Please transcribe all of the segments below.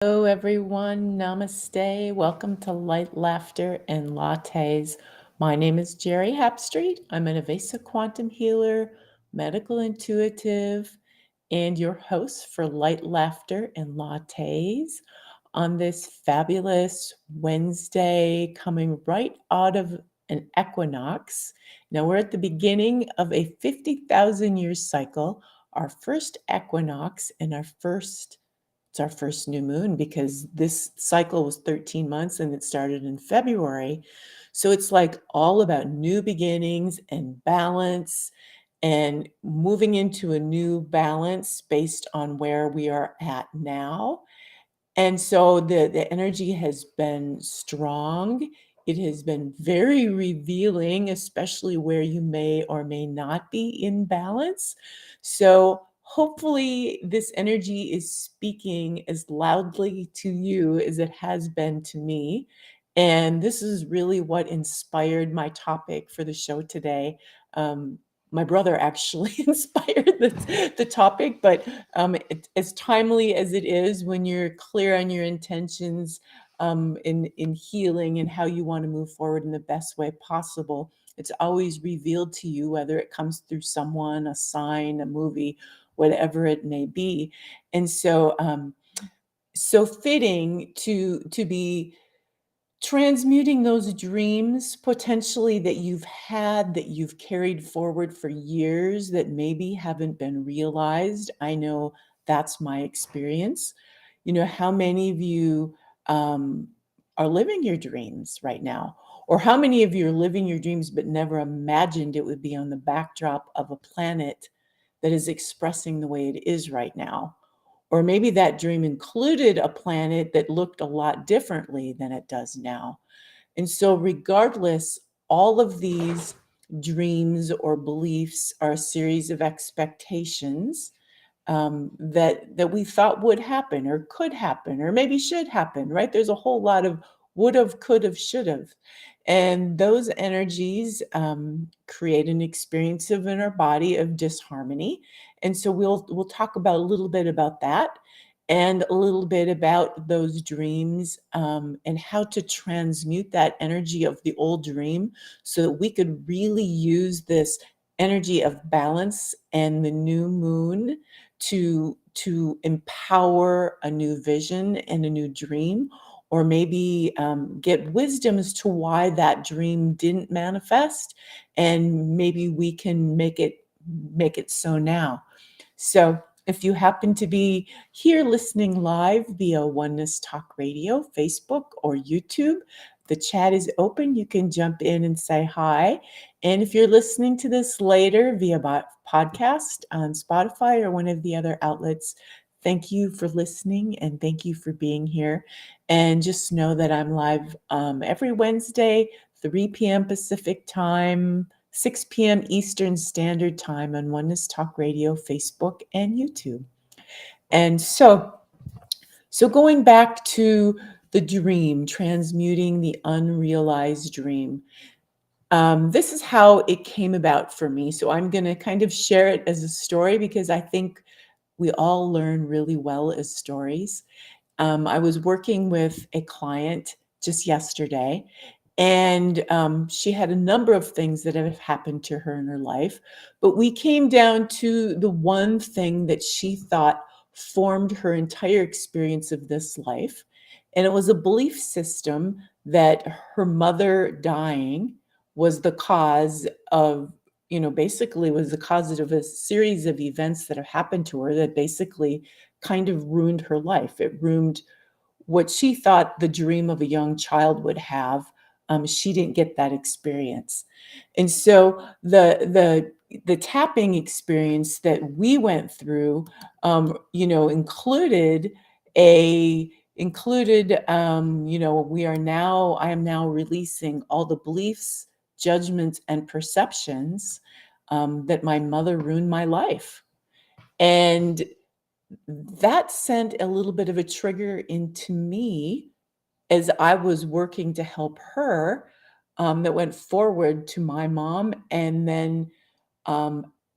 Hello, everyone. Namaste. Welcome to Light, Laughter, and Lattes. My name is Geri Habstritt. I'm an Avesa quantum healer, medical intuitive, and your host for Light, Laughter, and Lattes on this fabulous Wednesday, coming right out of an equinox. Now, we're at the beginning of a 50,000 year cycle, our first equinox, and it's our first new moon because this cycle was 13 months and it started in February. So it's like all about new beginnings and balance and moving into a new balance based on where we are at now. And so the energy has been strong. It has been very revealing, especially where you may or may not be in balance. So hopefully this energy is speaking as loudly to you as it has been to me. And this is really what inspired my topic for the show today. My brother actually inspired the topic, but as timely as it is when you're clear on your intentions in healing and how you want to move forward in the best way possible, it's always revealed to you, whether it comes through someone, a sign, a movie, whatever it may be. And so fitting to be transmuting those dreams potentially that you've had, that you've carried forward for years, that maybe haven't been realized. I know that's my experience. How many of you are living your dreams right now? Or how many of you are living your dreams but never imagined it would be on the backdrop of a planet that is expressing the way it is right now? Or maybe that dream included a planet that looked a lot differently than it does now. And so, regardless, all of these dreams or beliefs are a series of expectations that we thought would happen or could happen or maybe should happen, right? There's a whole lot of would have, could have, should have. And those energies create an experience in our body of disharmony. And so we'll talk about a little bit about that and a little bit about those dreams and how to transmute that energy of the old dream so that we could really use this energy of balance and the new moon to empower a new vision and a new dream, or maybe get wisdom as to why that dream didn't manifest, and maybe we can make it so now. So if you happen to be here listening live via Oneness Talk Radio, Facebook, or YouTube, the chat is open. You can jump in and say hi. And if you're listening to this later via podcast on Spotify or one of the other outlets, thank you for listening and thank you for being here. And just know that I'm live every Wednesday, 3 p.m. Pacific time, 6 p.m. Eastern Standard Time on Oneness Talk Radio, Facebook, and YouTube. And so going back to the dream, transmuting the unrealized dream. This is how it came about for me. So I'm going to kind of share it as a story because I think we all learn really well as stories. I was working with a client just yesterday, and she had a number of things that have happened to her in her life. But we came down to the one thing that she thought formed her entire experience of this life. And it was a belief system that her mother dying was the cause of, basically was the cause of a series of events that have happened to her that basically kind of ruined her life. It ruined what she thought the dream of a young child would have. She didn't get that experience. And so the tapping experience that we went through, included I am now releasing all the beliefs, judgments, and perceptions that my mother ruined my life. And that sent a little bit of a trigger into me as I was working to help her, that went forward to my mom, and then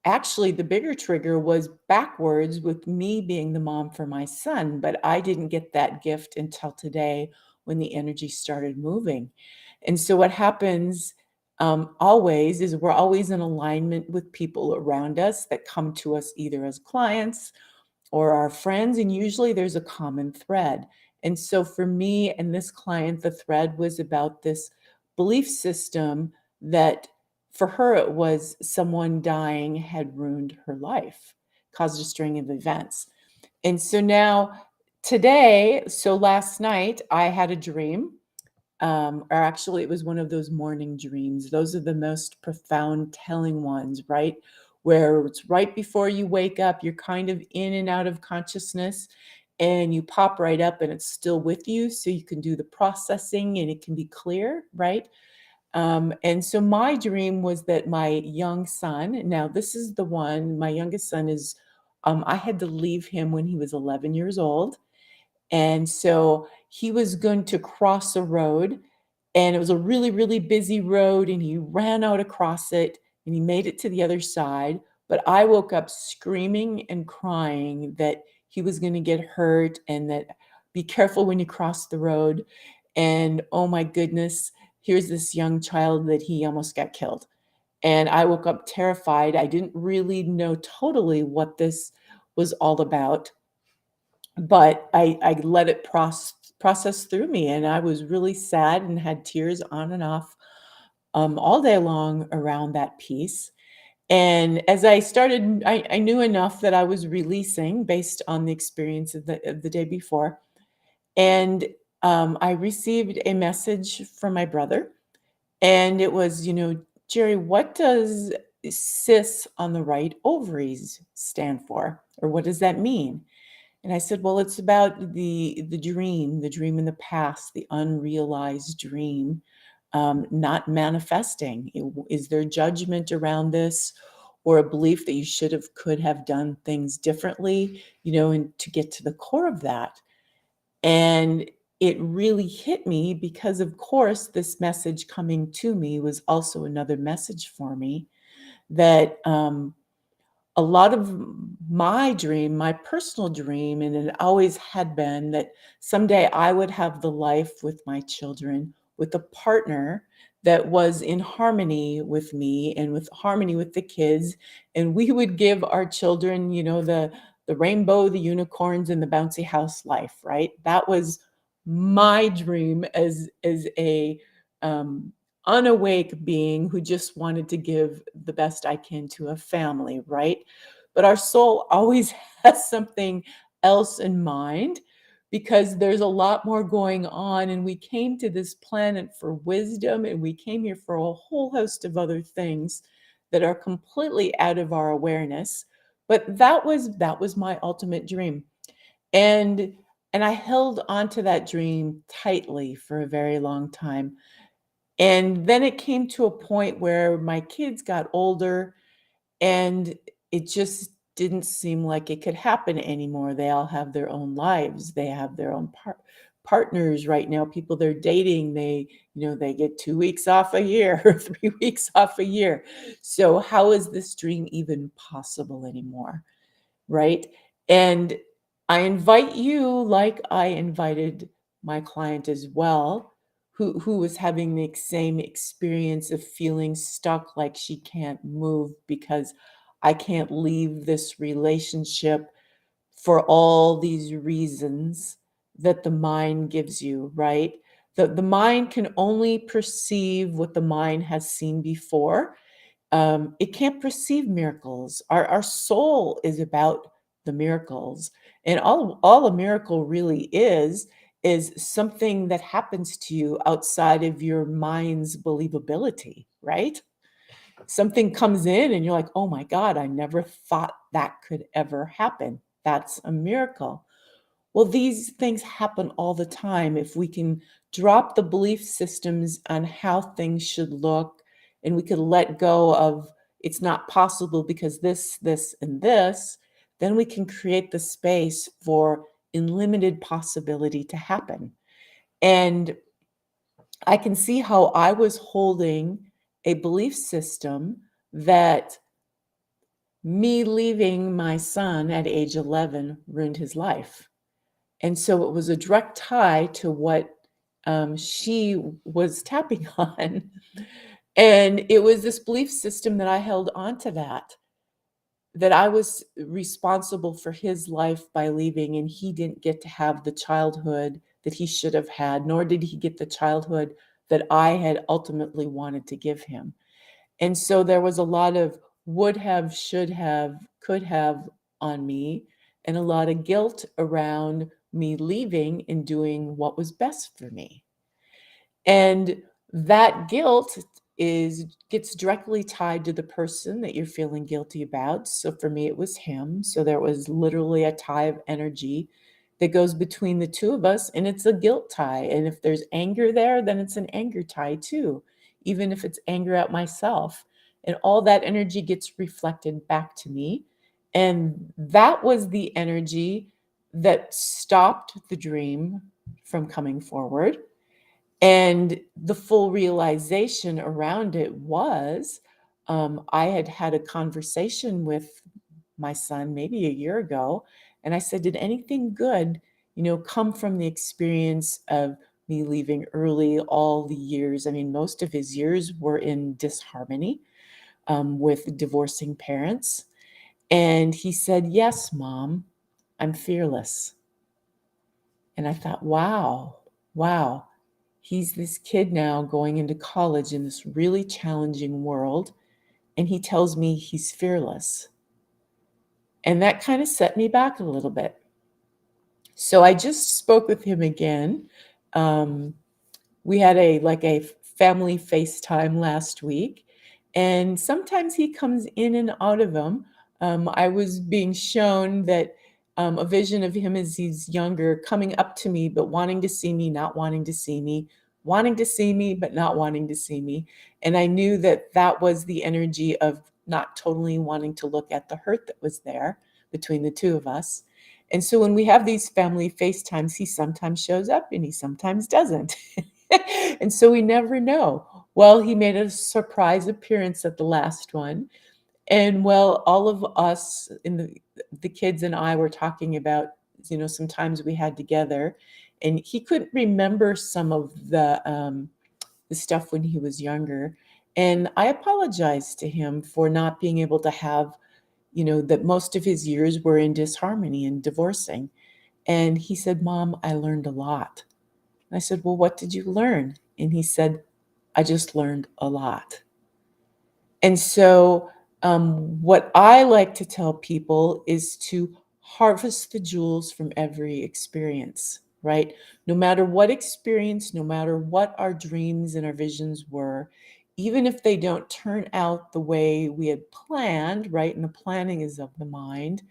actually, the bigger trigger was backwards with me being the mom for my son, but I didn't get that gift until today when the energy started moving. And so what happens always is we're always in alignment with people around us that come to us either as clients or our friends, and usually there's a common thread. And so for me and this client, the thread was about this belief system that for her it was someone dying had ruined her life, caused a string of events. And so now today, so last night I had a dream, or actually it was one of those morning dreams. Those are the most profound telling ones, right? Where it's right before you wake up, you're kind of in and out of consciousness and you pop right up and it's still with you so you can do the processing and it can be clear, right? And so my dream was that my young son, now this is the one, my youngest son is, I had to leave him when he was 11 years old. And so he was going to cross a road, and it was a really, really busy road, and he ran out across it, and he made it to the other side. But I woke up screaming and crying that he was going to get hurt and that be careful when you cross the road. And oh my goodness, here's this young child that he almost got killed. And I woke up terrified. I didn't really know totally what this was all about, but I let it process through me, and I was really sad and had tears on and off, all day long around that piece. And as I started, I knew enough that I was releasing based on the experience of the day before. And I received a message from my brother, and it was, Geri, what does cis on the right ovaries stand for? Or what does that mean? And I said, well, it's about the dream in the past, the unrealized dream, not manifesting. Is there judgment around this, or a belief that you could have done things differently, and to get to the core of that? And it really hit me because, of course, this message coming to me was also another message for me that a lot of my dream, my personal dream, and it always had been that someday I would have the life with my children with a partner that was in harmony with me and with harmony with the kids. And we would give our children, the rainbow, the unicorns, and the bouncy house life, right? That was my dream as a unawake being who just wanted to give the best I can to a family, right? But our soul always has something else in mind because there's a lot more going on. And we came to this planet for wisdom, and we came here for a whole host of other things that are completely out of our awareness. But that was my ultimate dream. And and I held on to that dream tightly for a very long time. And then it came to a point where my kids got older and it just didn't seem like it could happen anymore. They all have their own lives. They have their own partners right now, people they're dating. They get 2 weeks off a year or 3 weeks off a year. So how is this dream even possible anymore? Right? And I invite you, like I invited my client as well, who was having the same experience of feeling stuck, like she can't move because I can't leave this relationship for all these reasons that the mind gives you, right? The mind can only perceive what the mind has seen before. It can't perceive miracles. Our soul is about the miracles, and all a miracle really is something that happens to you outside of your mind's believability, right? Something comes in and you're like, oh my God, I never thought that could ever happen. That's a miracle. Well, these things happen all the time. If we can drop the belief systems on how things should look, and we could let go of it's not possible because this, and this, then we can create the space for unlimited possibility to happen. And I can see how I was holding a belief system that Me leaving my son at age 11 ruined his life. And so it was a direct tie to what she was tapping on. And it was this belief system that I held onto that I was responsible for his life by leaving, and he didn't get to have the childhood that he should have had, nor did he get the childhood that I had ultimately wanted to give him. And so there was a lot of would have, should have, could have on me, and a lot of guilt around me leaving and doing what was best for me. And that guilt gets directly tied to the person that you're feeling guilty about. So for me, it was him. So there was literally a tie of energy that goes between the two of us, and it's a guilt tie. And if there's anger there, then it's an anger tie too, even if it's anger at myself. And all that energy gets reflected back to me. And that was the energy that stopped the dream from coming forward. And the full realization around it was I had had a conversation with my son maybe a year ago. And I said, did anything good, come from the experience of me leaving early all the years? I mean, most of his years were in disharmony with divorcing parents. And he said, yes, Mom, I'm fearless. And I thought, wow. He's this kid now going into college in this really challenging world, and he tells me he's fearless. And that kind of set me back a little bit. So I just spoke with him again. We had a family FaceTime last week, and sometimes he comes in and out of them. I was being shown that a vision of him as he's younger, coming up to me, but wanting to see me, not wanting to see me, wanting to see me, but not wanting to see me. And I knew that that was the energy of not totally wanting to look at the hurt that was there between the two of us. And so when we have these family FaceTimes, he sometimes shows up and he sometimes doesn't. And so we never know. Well, he made a surprise appearance at the last one. And well, all of us in the kids and I were talking about, some times we had together, and he couldn't remember some of the stuff when he was younger. And I apologized to him for not being able to have, that most of his years were in disharmony and divorcing. And he said, Mom, I learned a lot. And I said, well, what did you learn? And he said, I just learned a lot. And so, what I like to tell people is to harvest the jewels from every experience, right? No matter what experience, no matter what our dreams and our visions were, even if they don't turn out the way we had planned, right? And the planning is of the mind,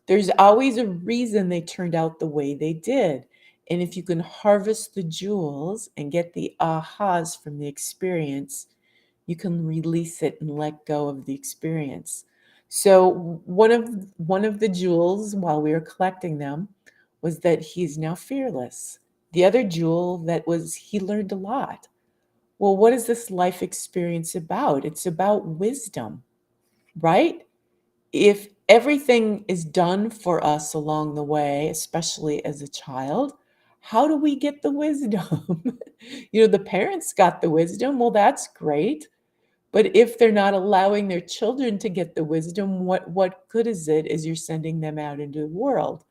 there's always a reason they turned out the way they did. And if you can harvest the jewels and get the ahas from the experience, you can release it and let go of the experience. So one of the jewels while we were collecting them was that he's now fearless. The other jewel that was he learned a lot. Well, what is this life experience about? It's about wisdom, right? If everything is done for us along the way, especially as a child, how do we get the wisdom? The parents got the wisdom. Well, that's great. But if they're not allowing their children to get the wisdom, what good is it as you're sending them out into the world?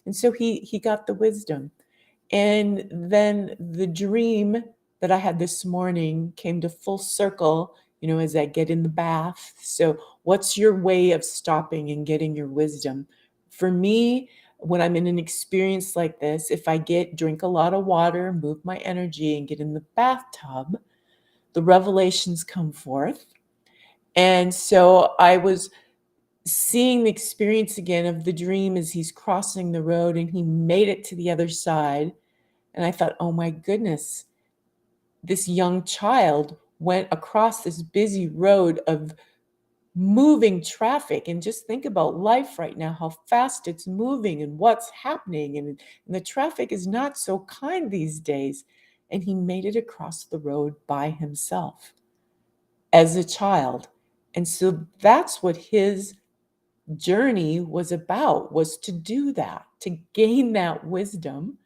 And so he got the wisdom. And then the dream that I had this morning came to full circle, as I get in the bath. So what's your way of stopping and getting your wisdom? For me, when I'm in an experience like this, if I drink a lot of water, move my energy, and get in the bathtub, the revelations come forth. And so I was seeing the experience again of the dream as he's crossing the road and he made it to the other side. And I thought, oh my goodness, this young child went across this busy road of moving traffic. And just think about life right now, how fast it's moving and what's happening. And the traffic is not so kind these days. And he made it across the road by himself as a child. And so that's what his journey was about, was to do that, to gain that wisdom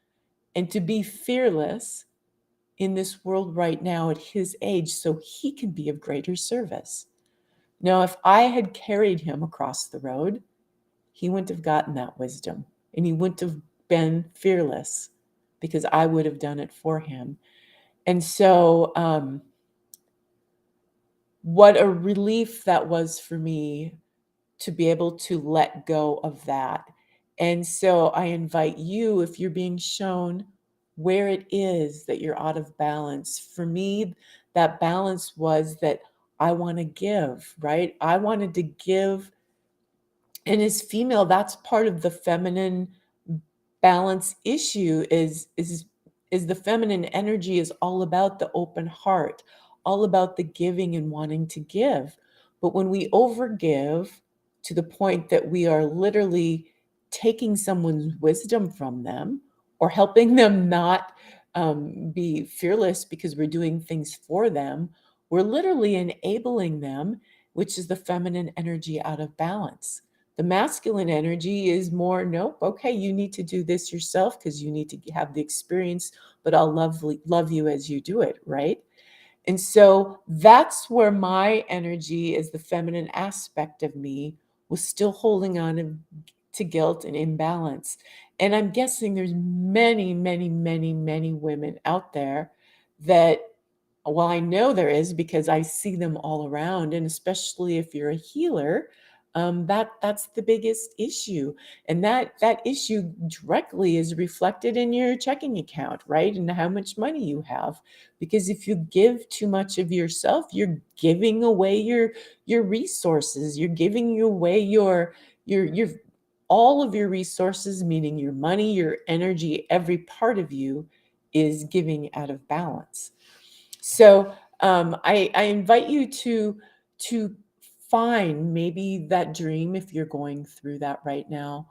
and to be fearless in this world right now at his age so he can be of greater service. Now, if I had carried him across the road, he wouldn't have gotten that wisdom and he wouldn't have been fearless because I would have done it for him. And so, what a relief that was for me to be able to let go of that. And so I invite you, if you're being shown where it is that you're out of balance, for me, that balance was that I want to give, right? I wanted to give. And as female, that's part of the feminine balance issue is the feminine energy is all about the open heart, all about the giving and wanting to give. But when we overgive to the point that we are literally taking someone's wisdom from them or helping them not be fearless because we're doing things for them, we're literally enabling them, which is the feminine energy out of balance. The masculine energy is more, nope, okay, you need to do this yourself because you need to have the experience, but I'll love you as you do it, right? And so that's where my energy as the feminine aspect of me was still holding on to guilt and imbalance. And I'm guessing there's many, many, many, many women out there that, well, I know there is because I see them all around, and especially if you're a healer, that's the biggest issue, and that issue directly is reflected in your checking account, right, and how much money you have. Because if you give too much of yourself, you're giving away your resources. You're giving away your all of your resources, meaning your money, your energy, every part of you is giving out of balance. So I invite you to find maybe that dream if you're going through that right now,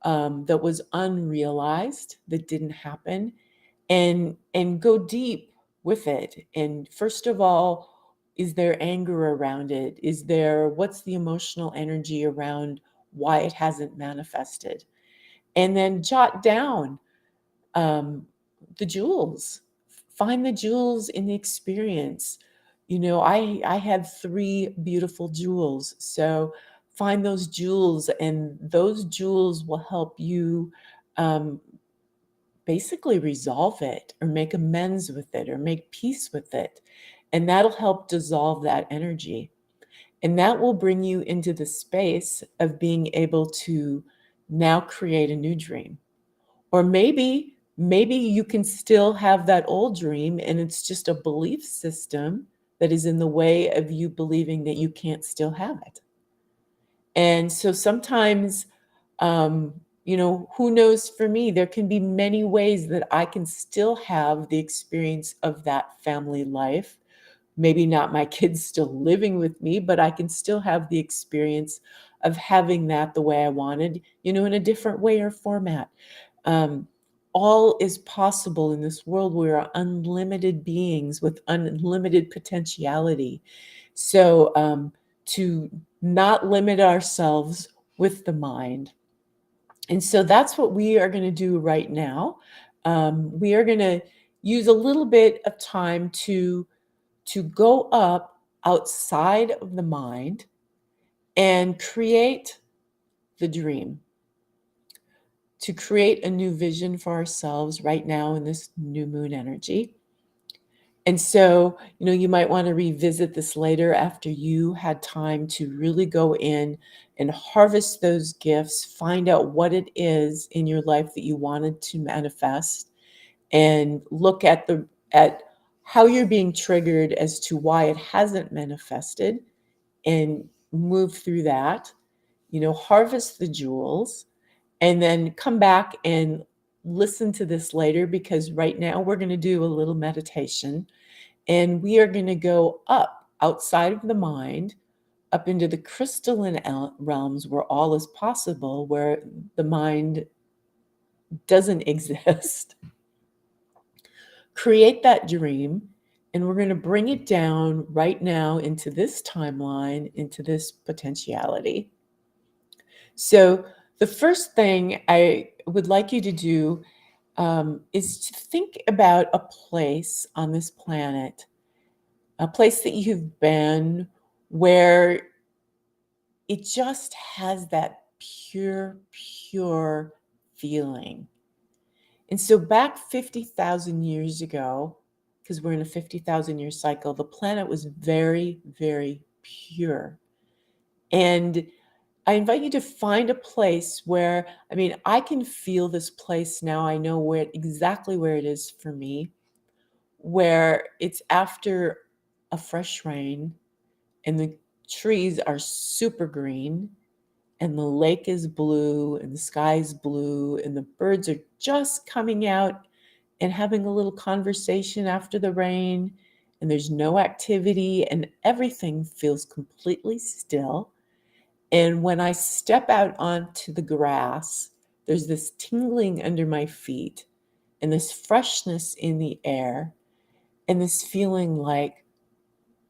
that was unrealized, that didn't happen, and go deep with it. And first of all, is there anger around it? What's the emotional energy around why it hasn't manifested? And then jot down um, the jewels. Find the jewels in the experience. I had 3 beautiful jewels. So find those jewels, and those jewels will help you um, basically resolve it or make amends with it or make peace with it. And that'll help dissolve that energy. And that will bring you into the space of being able to now create a new dream. Or maybe you can still have that old dream and it's just a belief system that is in the way of you believing that you can't still have it. And so sometimes, who knows, for me, there can be many ways that I can still have the experience of that family life. Maybe not my kids still living with me, but I can still have the experience of having that the way I wanted, in a different way or format. Um, all is possible in this world. We are unlimited beings with unlimited potentiality. So to not limit ourselves with the mind. And so that's what we are going to do right now. We are going to use a little bit of time to go up outside of the mind and create the dream, to create a new vision for ourselves right now in this new moon energy. And so, you might want to revisit this later after you had time to really go in and harvest those gifts, find out what it is in your life that you wanted to manifest, and look at how you're being triggered as to why it hasn't manifested, and move through that. Harvest the jewels, and then come back and listen to this later, because right now we're going to do a little meditation, and we are going to go up outside of the mind, up into the crystalline realms where all is possible, where the mind doesn't exist. Create that dream, and we're going to bring it down right now into this timeline, into this potentiality. So the first thing I would like you to do is to think about a place on this planet, a place that you've been where it just has that pure feeling. And so back 50,000 years ago, because we're in a 50,000 year cycle, the planet was very pure. And I invite you to find a place where, I can feel this place now. I know exactly where it is for me, where it's after a fresh rain and the trees are super green and the lake is blue and the sky is blue and the birds are just coming out and having a little conversation after the rain, and there's no activity and everything feels completely still. And when I step out onto the grass, there's this tingling under my feet and this freshness in the air and this feeling like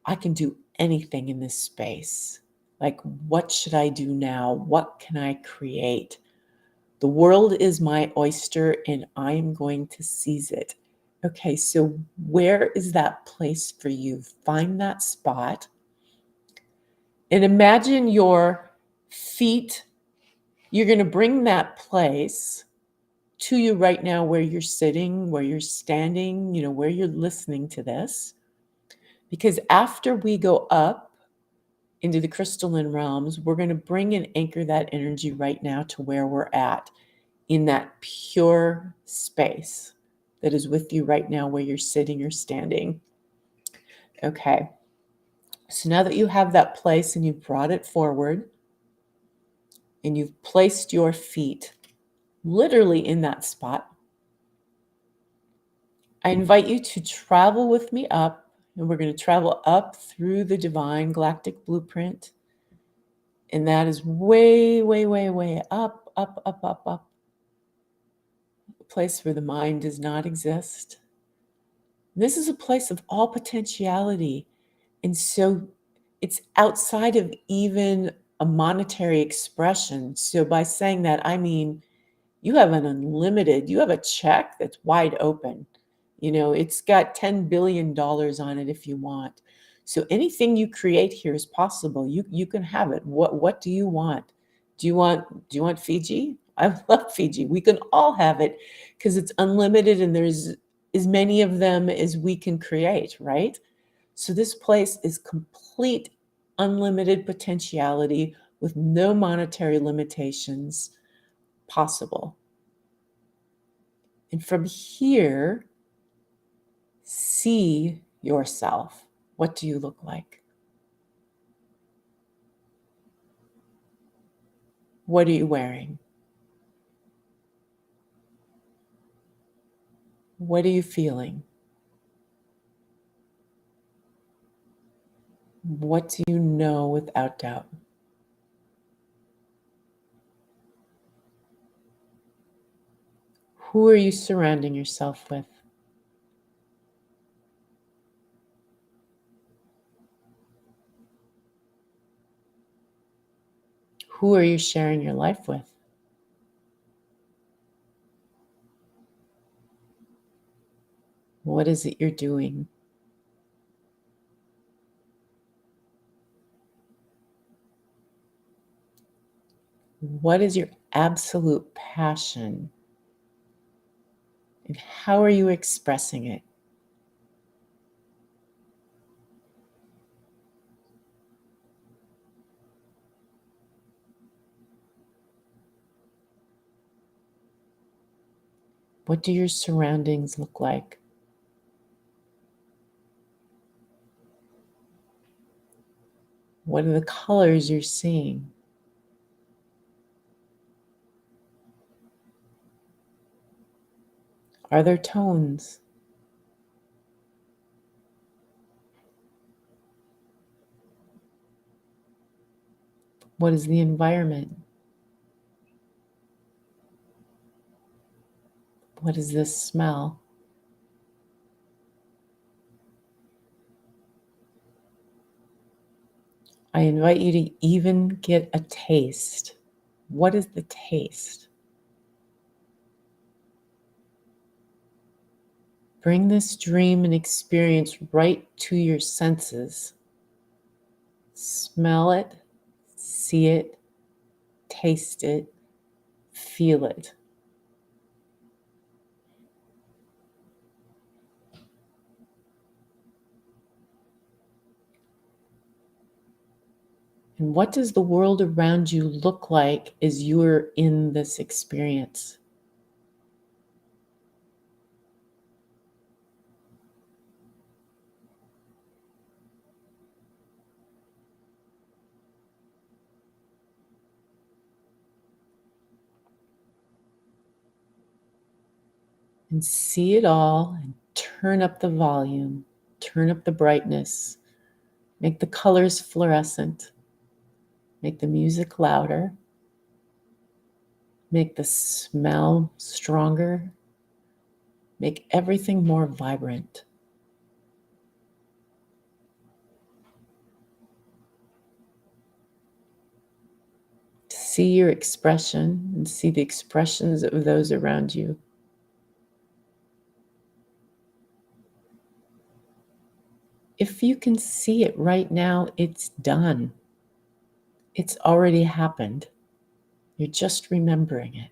I can do anything in this space. Like, what should I do now? What can I create? The world is my oyster and I am going to seize it. Okay, so where is that place for you? Find that spot and imagine your feet. You're going to bring that place to you right now, where you're sitting, where you're standing, where you're listening to this. Because after we go up into the crystalline realms, we're going to bring and anchor that energy right now to where we're at in that pure space that is with you right now, where you're sitting or standing. Okay. So now that you have that place and you've brought it forward and you've placed your feet literally in that spot, I invite you to travel with me up, and we're going to travel up through the divine galactic blueprint. And that is way up, a place where the mind does not exist. This is a place of all potentiality. And so it's outside of even a monetary expression. So by saying that, I mean, you have a check that's wide open. It's got $10 billion on it if you want. So anything you create here is possible. You can have it. What do you want? Do you want Fiji? I love Fiji. We can all have it because it's unlimited and there's as many of them as we can create, right? So this place is complete unlimited potentiality with no monetary limitations possible. And from here, see yourself. What do you look like? What are you wearing? What are you feeling? What do you know without doubt? Who are you surrounding yourself with? Who are you sharing your life with? What is it you're doing? What is your absolute passion? And how are you expressing it? What do your surroundings look like? What are the colors you're seeing? Are there tones? What is the environment? What is this smell? I invite you to even get a taste What is the taste? Bring this dream and experience right to your senses. Smell it, see it, taste it, feel it. And what does the world around you look like as you're in this experience? And see it all and turn up the volume, turn up the brightness, make the colors fluorescent, make the music louder, make the smell stronger, make everything more vibrant. See your expression and see the expressions of those around you. If you can see it right now, it's done. It's already happened. You're just remembering it.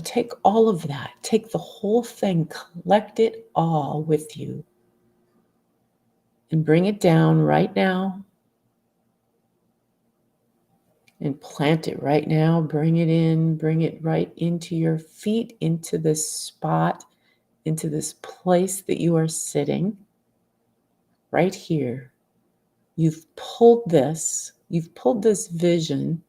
Take all of that, take the whole thing, collect it all with you, and bring it down right now, and plant it right now. Bring it in, bring it right into your feet, into this spot, into this place that you are sitting, right here. You've pulled this vision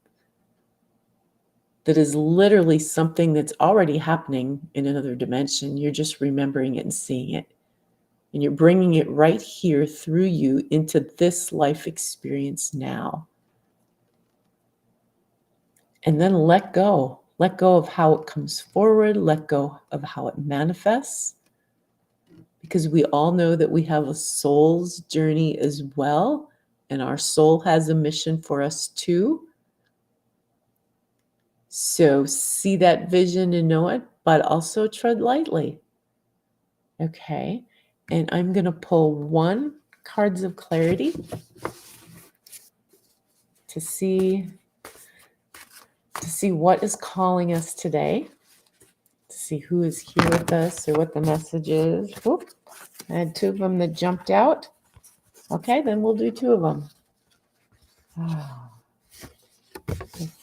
that is literally something that's already happening in another dimension. You're just remembering it and seeing it. And you're bringing it right here through you into this life experience now. And then let go. Let go of how it comes forward. Let go of how it manifests. Because we all know that we have a soul's journey as well. And our soul has a mission for us too. So see that vision and know it, but also tread lightly. Okay. And I'm going to pull 1 cards of clarity to see what is calling us today, to see who is here with us or what the message is. Whoop. I had 2 of them that jumped out. Okay, then we'll do 2 of them.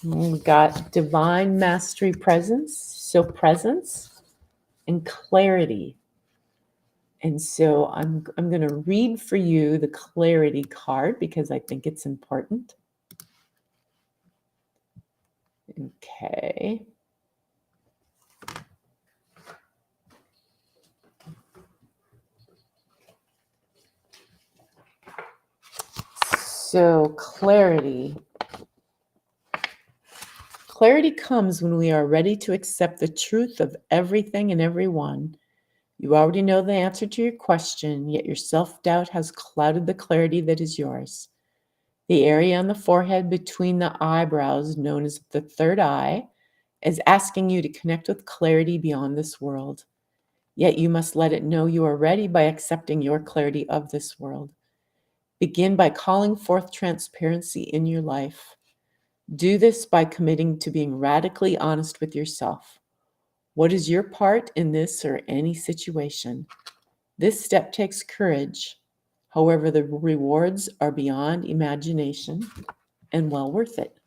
We got divine mastery presence, so presence and clarity. And so I'm going to read for you the clarity card because I think it's important. Okay. So clarity. Clarity comes when we are ready to accept the truth of everything and everyone. You already know the answer to your question, yet your self-doubt has clouded the clarity that is yours. The area on the forehead between the eyebrows, known as the third eye, is asking you to connect with clarity beyond this world. Yet you must let it know you are ready by accepting your clarity of this world. Begin by calling forth transparency in your life. Do this by committing to being radically honest with yourself. What is your part in this or any situation? This step takes courage. However, the rewards are beyond imagination and well worth it.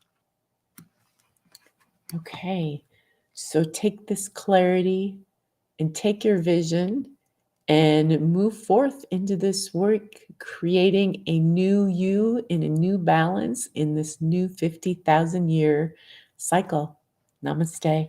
Okay, so take this clarity and take your vision and move forth into this work, creating a new you in a new balance in this new 50,000 year cycle. Namaste.